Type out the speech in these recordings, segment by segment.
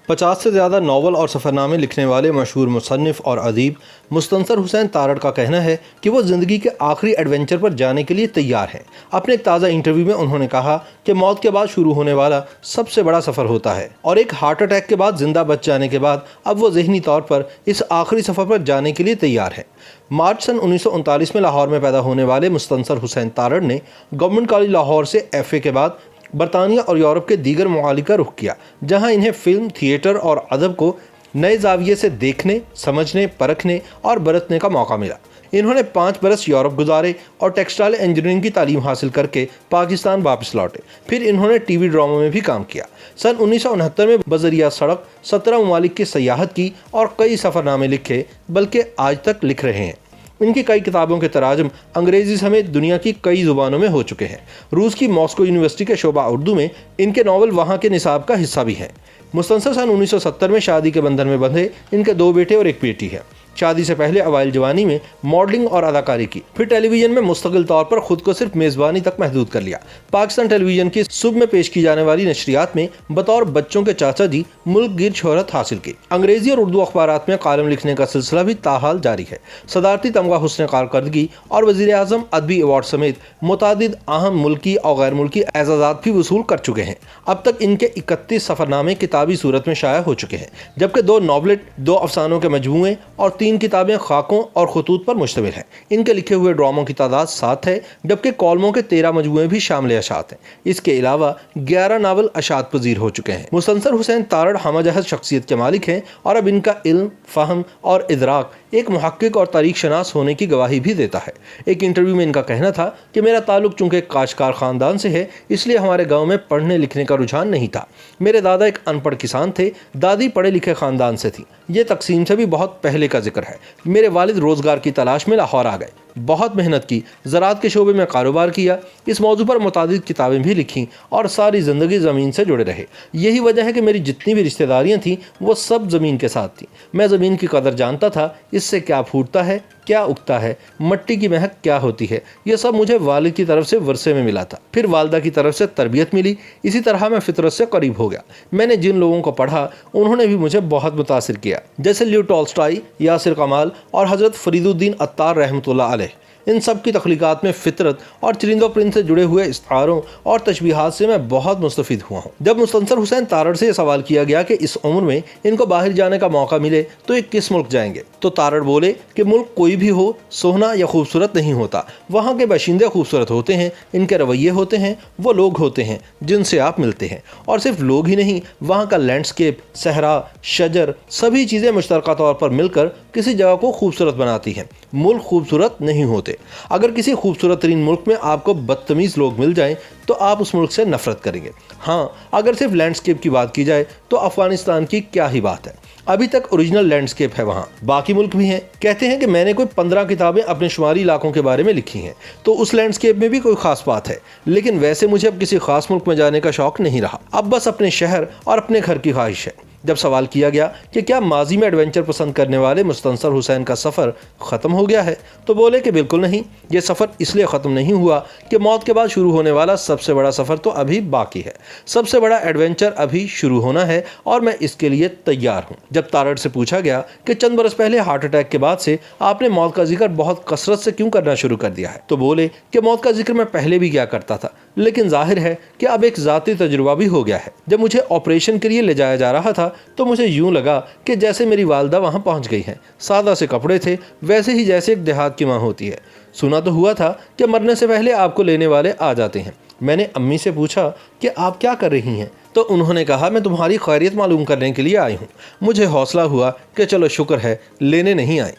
50 سے زیادہ ناول اور سفرنامے لکھنے والے مشہور مصنف اور ادیب مستنصر حسین تارڑ کا کہنا ہے کہ وہ زندگی کے آخری ایڈونچر پر جانے کے لیے تیار ہیں۔ اپنے ایک تازہ انٹرویو میں انہوں نے کہا کہ موت کے بعد شروع ہونے والا سب سے بڑا سفر ہوتا ہے، اور ایک ہارٹ اٹیک کے بعد زندہ بچ جانے کے بعد اب وہ ذہنی طور پر اس آخری سفر پر جانے کے لیے تیار ہے۔ مارچ سن 1939 میں لاہور میں پیدا ہونے والے مستنصر حسین تارڑ نے گورنمنٹ کالج لاہور سے FA کے بعد برطانیہ اور یورپ کے دیگر ممالک کا رخ کیا، جہاں انہیں فلم، تھیٹر اور ادب کو نئے زاویے سے دیکھنے، سمجھنے، پرکھنے اور برتنے کا موقع ملا۔ انہوں نے 5 برس یورپ گزارے اور ٹیکسٹائل انجینئرنگ کی تعلیم حاصل کر کے پاکستان واپس لوٹے۔ پھر انہوں نے ٹی وی ڈراموں میں بھی کام کیا۔ سن 1969 میں بذریعہ سڑک 17 ممالک کی سیاحت کی اور کئی سفرنامے لکھے، بلکہ آج تک لکھ رہے ہیں۔ ان کی کئی کتابوں کے تراجم انگریزی سمیت دنیا کی کئی زبانوں میں ہو چکے ہیں۔ روس کی ماسکو یونیورسٹی کے شعبہ اردو میں ان کے ناول وہاں کے نصاب کا حصہ بھی ہیں۔ مستنصر سن 1970 میں شادی کے بندھن میں بندھے۔ ان کے 2 بیٹے اور 1 بیٹی ہے۔ شادی سے پہلے اوائل جوانی میں ماڈلنگ اور اداکاری کی، پھر ٹیلی ویژن میں مستقل طور پر خود کو صرف میزبانی تک محدود کر لیا۔ پاکستان ٹیلی ویژن کی صبح میں پیش کی جانے والی نشریات میں بطور بچوں کے چاچا جی ملک گیر شہرت حاصل کی۔ انگریزی اور اردو اخبارات میں کالم لکھنے کا سلسلہ بھی تاحال جاری ہے۔ صدارتی تمغہ حسن کارکردگی اور وزیر اعظم ادبی ایوارڈ سمیت متعدد اہم ملکی اور غیر ملکی اعزازات بھی وصول کر چکے ہیں۔ اب تک ان کے 31 سفرنامے کتابی صورت میں شائع ہو چکے ہیں، جبکہ 2 ناولٹ، 2 افسانوں کے مجموعے اور 3 کتابیں خاکوں اور خطوط پر مشتمل ہیں۔ ان کے لکھے ہوئے ڈراموں کی تعداد 7 ہے، جبکہ کالموں کے 13 مجموعے بھی شامل اشاعت ہیں۔ اس کے علاوہ 11 ناول اشاعت پذیر ہو چکے ہیں۔ مستنصر حسین تارڑ ہمہ جہت شخصیت کے مالک ہیں، اور اب ان کا علم، فہم اور ادراک ایک محقق اور تاریخ شناس ہونے کی گواہی بھی دیتا ہے۔ ایک انٹرویو میں ان کا کہنا تھا کہ میرا تعلق چونکہ ایک کاشتکار خاندان سے ہے، اس لیے ہمارے گاؤں میں پڑھنے لکھنے کا رجحان نہیں تھا۔ میرے دادا ایک ان پڑھ کسان تھے، دادی پڑھے لکھے خاندان سے تھی۔ یہ تقسیم سے بھی بہت پہلے کا ذکر ہے۔ میرے والد روزگار کی تلاش میں لاہور آ گئے، بہت محنت کی، زراعت کے شعبے میں کاروبار کیا، اس موضوع پر متعدد کتابیں بھی لکھیں اور ساری زندگی زمین سے جڑے رہے۔ یہی وجہ ہے کہ میری جتنی بھی رشتہ داریاں تھیں وہ سب زمین کے ساتھ تھیں۔ میں زمین کی قدر جانتا تھا، اس سے کیا پھوٹتا ہے، کیا اگتا ہے، مٹی کی مہک کیا ہوتی ہے، یہ سب مجھے والد کی طرف سے ورثے میں ملا تھا۔ پھر والدہ کی طرف سے تربیت ملی، اسی طرح میں فطرت سے قریب ہو گیا۔ میں نے جن لوگوں کو پڑھا انہوں نے بھی مجھے بہت متاثر کیا، جیسے لیو ٹولسٹائی، یاسر کمال اور حضرت فرید الدین عطار رحمۃ اللہ علیہ۔ ان سب کی تخلیقات میں فطرت اور چرند و پرند سے جڑے ہوئے استعاروں اور تشبیہات سے میں بہت مستفید ہوا ہوں۔ جب مستنصر حسین تارڑ سے یہ سوال کیا گیا کہ اس عمر میں ان کو باہر جانے کا موقع ملے تو یہ کس ملک جائیں گے، تو تارڑ بولے کہ ملک کوئی بھی ہو، سوہنا یا خوبصورت نہیں ہوتا، وہاں کے باشندے خوبصورت ہوتے ہیں، ان کے رویے ہوتے ہیں، وہ لوگ ہوتے ہیں جن سے آپ ملتے ہیں، اور صرف لوگ ہی نہیں، وہاں کا لینڈسکیپ، صحرا، شجر، سبھی چیزیں مشترکہ طور پر مل کر کسی جگہ کو خوبصورت بناتی ہیں۔ ملک خوبصورت نہیں ہوتے۔ اگر کسی خوبصورت ترین ملک میں آپ کو بدتمیز لوگ مل جائیں تو آپ اس ملک سے نفرت کریں گے۔ ہاں، اگر صرف لینڈسکیپ کی بات کی جائے تو افغانستان کی کیا ہی بات ہے، ابھی تک اوریجنل لینڈسکیپ ہے وہاں، باقی ملک بھی ہیں۔ کہتے ہیں کہ میں نے کوئی 15 کتابیں اپنے شمالی علاقوں کے بارے میں لکھی ہیں، تو اس لینڈسکیپ میں بھی کوئی خاص بات ہے، لیکن ویسے مجھے اب کسی خاص ملک میں جانے کا شوق نہیں رہا، اب بس اپنے شہر اور اپنے گھر کی خواہش ہے۔ جب سوال کیا گیا کہ کیا ماضی میں ایڈونچر پسند کرنے والے مستنصر حسین کا سفر ختم ہو گیا ہے، تو بولے کہ بالکل نہیں، یہ سفر اس لیے ختم نہیں ہوا کہ موت کے بعد شروع ہونے والا سب سے بڑا سفر تو ابھی باقی ہے، سب سے بڑا ایڈونچر ابھی شروع ہونا ہے، اور میں اس کے لیے تیار ہوں۔ جب تارڑ سے پوچھا گیا کہ چند برس پہلے ہارٹ اٹیک کے بعد سے آپ نے موت کا ذکر بہت کثرت سے کیوں کرنا شروع کر دیا ہے، تو بولے کہ موت کا ذکر میں پہلے بھی کیا کرتا تھا، لیکن ظاہر ہے کہ اب ایک ذاتی تجربہ بھی ہو گیا ہے۔ جب مجھے آپریشن کے لیے لے جایا جا رہا تھا تو مجھے یوں لگا کہ جیسے میری والدہ وہاں پہنچ گئی ہیں، سادہ سے کپڑے تھے، ویسے ہی جیسے ایک دیہات کی ماں ہوتی ہے۔ سنا تو ہوا تھا کہ مرنے سے پہلے آپ کو لینے والے آ جاتے ہیں۔ میں نے امی سے پوچھا کہ آپ کیا کر رہی ہیں، تو انہوں نے کہا میں تمہاری خیریت معلوم کرنے کے لیے آئی ہوں۔ مجھے حوصلہ ہوا کہ چلو شکر ہے، لینے نہیں آئی۔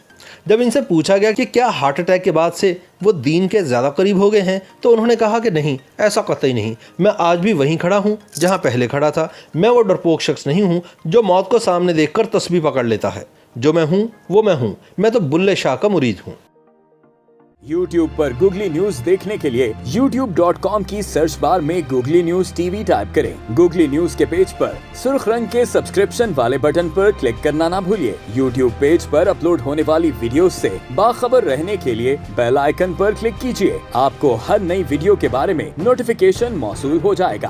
جب ان سے پوچھا گیا کہ کیا ہارٹ اٹیک کے بعد سے وہ دین کے زیادہ قریب ہو گئے ہیں، تو انہوں نے کہا کہ نہیں، ایسا قطعی نہیں، میں آج بھی وہیں کھڑا ہوں جہاں پہلے کھڑا تھا۔ میں وہ ڈرپوک شخص نہیں ہوں جو موت کو سامنے دیکھ کر تسبیح پکڑ لیتا ہے۔ جو میں ہوں وہ میں ہوں، میں تو بلے شاہ کا مرید ہوں۔ YouTube پر گوگلی نیوز دیکھنے کے لیے youtube.com کی سرچ بار میں googly news T V type کریں۔ گوگلی نیوز کے پیج پر سرخ رنگ کے سبسکرپشن والے بٹن پر کلک کرنا نہ بھولیے۔ YouTube پیج پر اپلوڈ ہونے والی ویڈیوز سے باخبر رہنے کے لیے بیل آئیکن پر کلک کیجیے۔ آپ کو ہر نئی ویڈیو کے بارے میں نوٹیفیکیشن موصول ہو جائے گا۔